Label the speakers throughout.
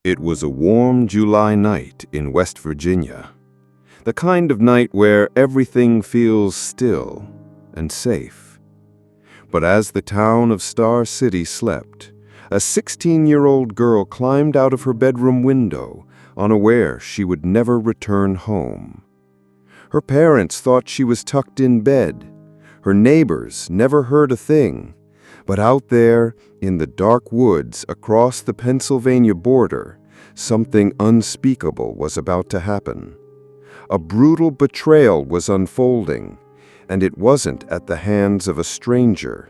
Speaker 1: It was a warm July night in West Virginia, the kind of night where everything feels still and safe. But as the town of Star City slept, a 16-year-old girl climbed out of her bedroom window, unaware she would never return home. Her parents thought she was tucked in bed. Her neighbors never heard a thing. But out there, in the dark woods across the Pennsylvania border, something unspeakable was about to happen. A brutal betrayal was unfolding, and it wasn't at the hands of a stranger.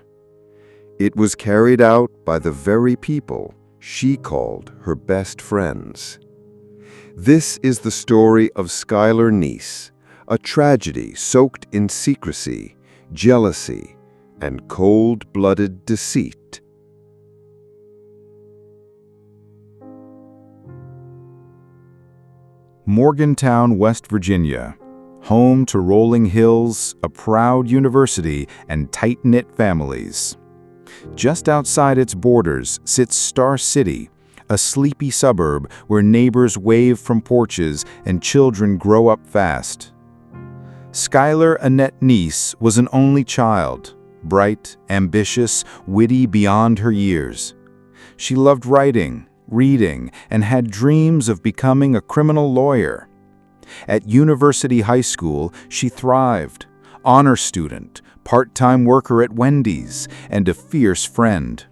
Speaker 1: It was carried out by the very people she called her best friends. This is the story of Skylar Neese, a tragedy soaked in secrecy, jealousy, and cold-blooded deceit.
Speaker 2: Morgantown, West Virginia, home to rolling hills, a proud university, and tight-knit families. Just outside its borders sits Star City, a sleepy suburb where neighbors wave from porches and children grow up fast. Skylar Annette Neese was an only child, bright, ambitious, witty beyond her years. She loved writing, reading, and had dreams of becoming a criminal lawyer. At University High School, she thrived, honor student, part-time worker at Wendy's, and a fierce friend.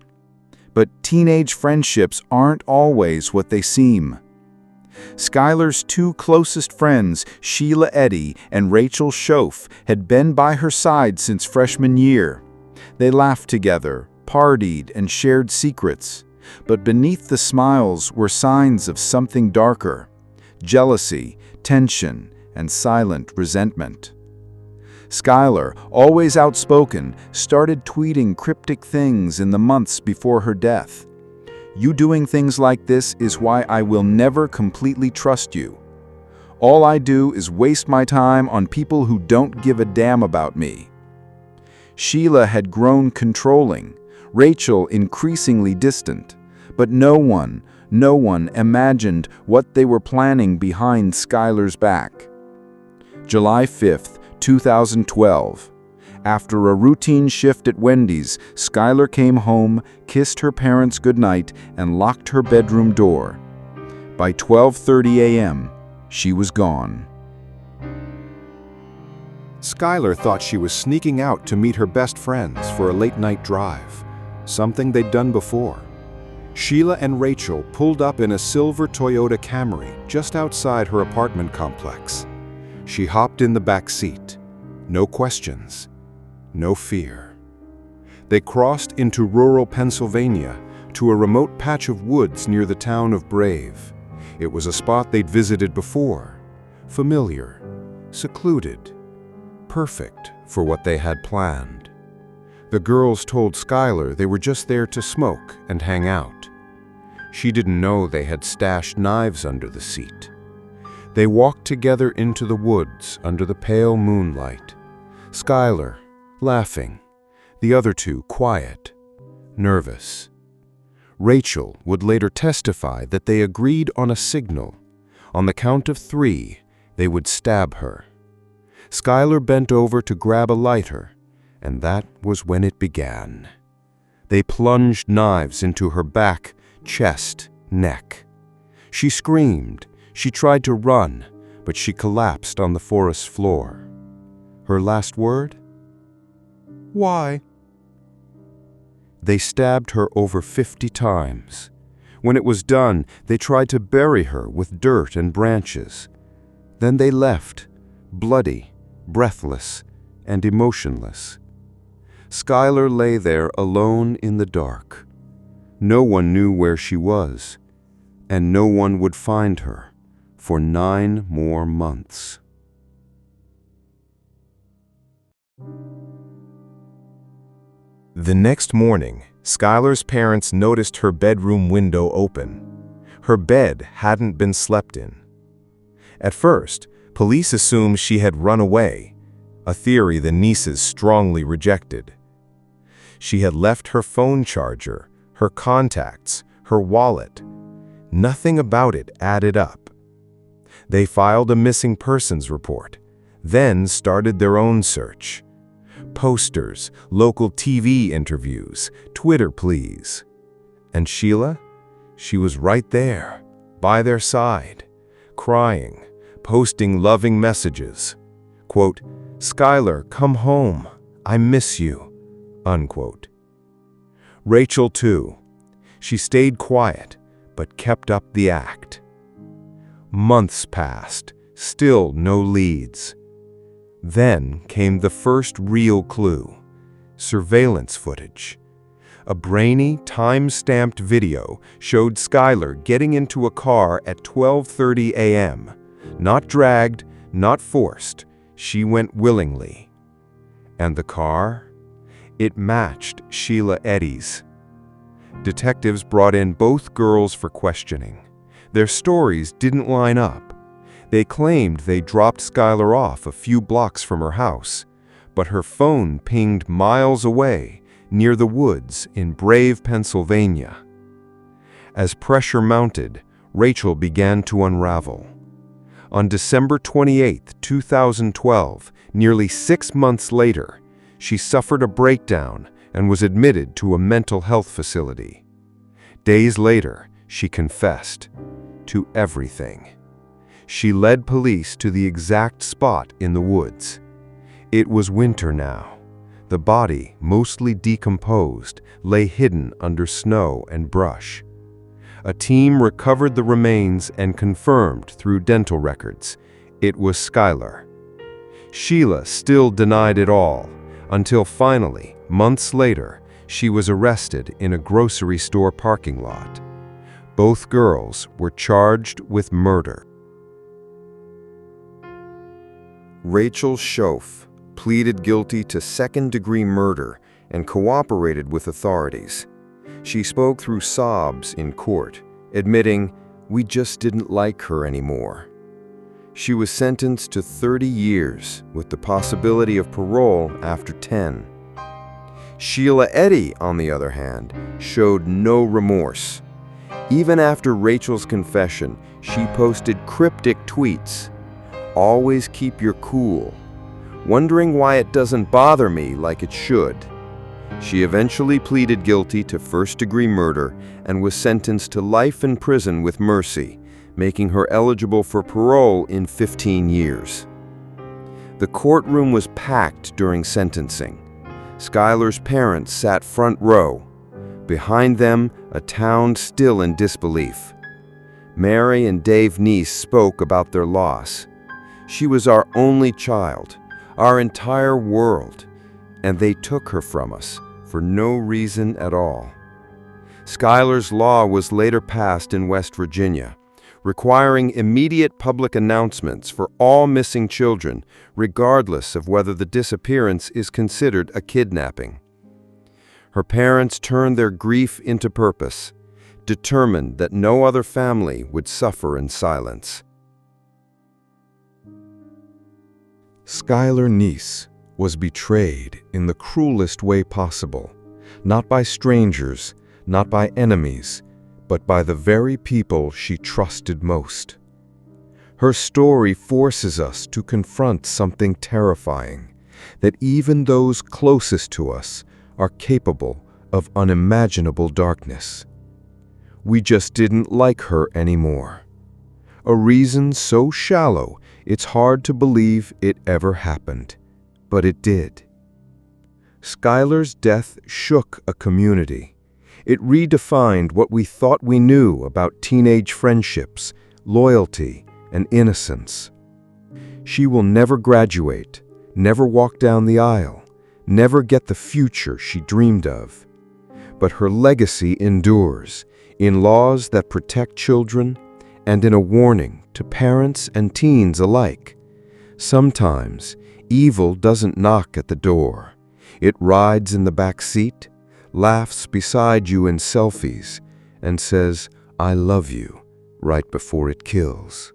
Speaker 2: But teenage friendships aren't always what they seem. Skylar's two closest friends, Sheila Eddy and Rachel Shoaf, had been by her side since freshman year. They laughed together, partied, and shared secrets. But beneath the smiles were signs of something darker: jealousy, tension, and silent resentment. Skylar, always outspoken, started tweeting cryptic things in the months before her death. "You doing things like this is why I will never completely trust you. All I do is waste my time on people who don't give a damn about me." Sheila had grown controlling, Rachel increasingly distant, but no one imagined what they were planning behind Skylar's back. July 5th, 2012. After a routine shift at Wendy's, Skylar came home, kissed her parents goodnight, and locked her bedroom door. By 12:30 a.m., she was gone.
Speaker 3: Skylar thought she was sneaking out to meet her best friends for a late-night drive, something they'd done before. Sheila and Rachel pulled up in a silver Toyota Camry just outside her apartment complex. She hopped in the back seat. No questions. No fear. They crossed into rural Pennsylvania to a remote patch of woods near the town of Brave. It was a spot they'd visited before. Familiar, secluded, perfect for what they had planned. The girls told Skylar they were just there to smoke and hang out. She didn't know they had stashed knives under the seat. They walked together into the woods under the pale moonlight. Skylar laughing, the other two quiet, nervous. Rachel would later testify that they agreed on a signal. On the count of 3, they would stab her. Skylar bent over to grab a lighter, and that was when it began. They plunged knives into her back, chest, neck. She screamed. She tried to run, but she collapsed on the forest floor. Her last word? "Why?" They stabbed her over 50 times. When it was done, they tried to bury her with dirt and branches. Then they left, bloody, breathless, and emotionless. Skylar lay there alone in the dark. No one knew where she was, and no one would find her for 9 more months.
Speaker 4: The next morning, Skylar's parents noticed her bedroom window open. Her bed hadn't been slept in. At first, police assumed she had run away, a theory the Neeses strongly rejected. She had left her phone charger, her contacts, her wallet. nothing about it added up. They filed a missing persons report, then started their own search. Posters, local TV interviews, Twitter pleas. And Sheila? She was right there, by their side, crying, posting loving messages. Quote, "Skylar, come home. I miss you." Unquote. Rachel, too. She stayed quiet, but kept up the act. Months passed, still no leads. Then came the first real clue: surveillance footage. A brainy, time-stamped video showed Skylar getting into a car at 12:30 a.m. Not dragged, not forced. She went willingly. And the car? It matched Sheila Eddy's. Detectives brought in both girls for questioning. Their stories didn't line up. They claimed they dropped Skylar off a few blocks from her house, but her phone pinged miles away, near the woods in Brave, Pennsylvania. As pressure mounted, Rachel began to unravel. On December 28, 2012, nearly 6 months later, she suffered a breakdown and was admitted to a mental health facility. Days later, she confessed to everything. She led police to the exact spot in the woods. It was winter now. The body, mostly decomposed, lay hidden under snow and brush. A team recovered the remains and confirmed through dental records it was Skylar. Sheila still denied it all, until finally, months later, she was arrested in a grocery store parking lot. Both girls were charged with murder.
Speaker 1: Rachel Shoaf pleaded guilty to second-degree murder and cooperated with authorities. She spoke through sobs in court, admitting, "We just didn't like her anymore." She was sentenced to 30 years with the possibility of parole after 10. Sheila Eddy, on the other hand, showed no remorse. Even after Rachel's confession, she posted cryptic tweets. "Always keep your cool. Wondering why it doesn't bother me like it should." She eventually pleaded guilty to first-degree murder and was sentenced to life in prison with mercy, making her eligible for parole in 15 years. The courtroom was packed during sentencing. Skylar's parents sat front row. Behind them, a town still in disbelief. Mary and Dave Neese spoke about their loss. "She was our only child, our entire world, and they took her from us for no reason at all." Skylar's law was later passed in West Virginia, requiring immediate public announcements for all missing children, regardless of whether the disappearance is considered a kidnapping. Her parents turned their grief into purpose, determined that no other family would suffer in silence. Skylar Neese was betrayed in the cruelest way possible, not by strangers, not by enemies, but by the very people she trusted most. Her story forces us to confront something terrifying, that even those closest to us are capable of unimaginable darkness. We just didn't like her anymore. A reason so shallow it's hard to believe it ever happened, but it did. Skylar's death shook a community. It redefined what we thought we knew about teenage friendships, loyalty, and innocence. She will never graduate, never walk down the aisle, never get the future she dreamed of. But her legacy endures in laws that protect children and in a warning to parents and teens alike. Sometimes evil doesn't knock at the door. It rides in the back seat, laughs beside you in selfies, and says, "I love you," right before it kills.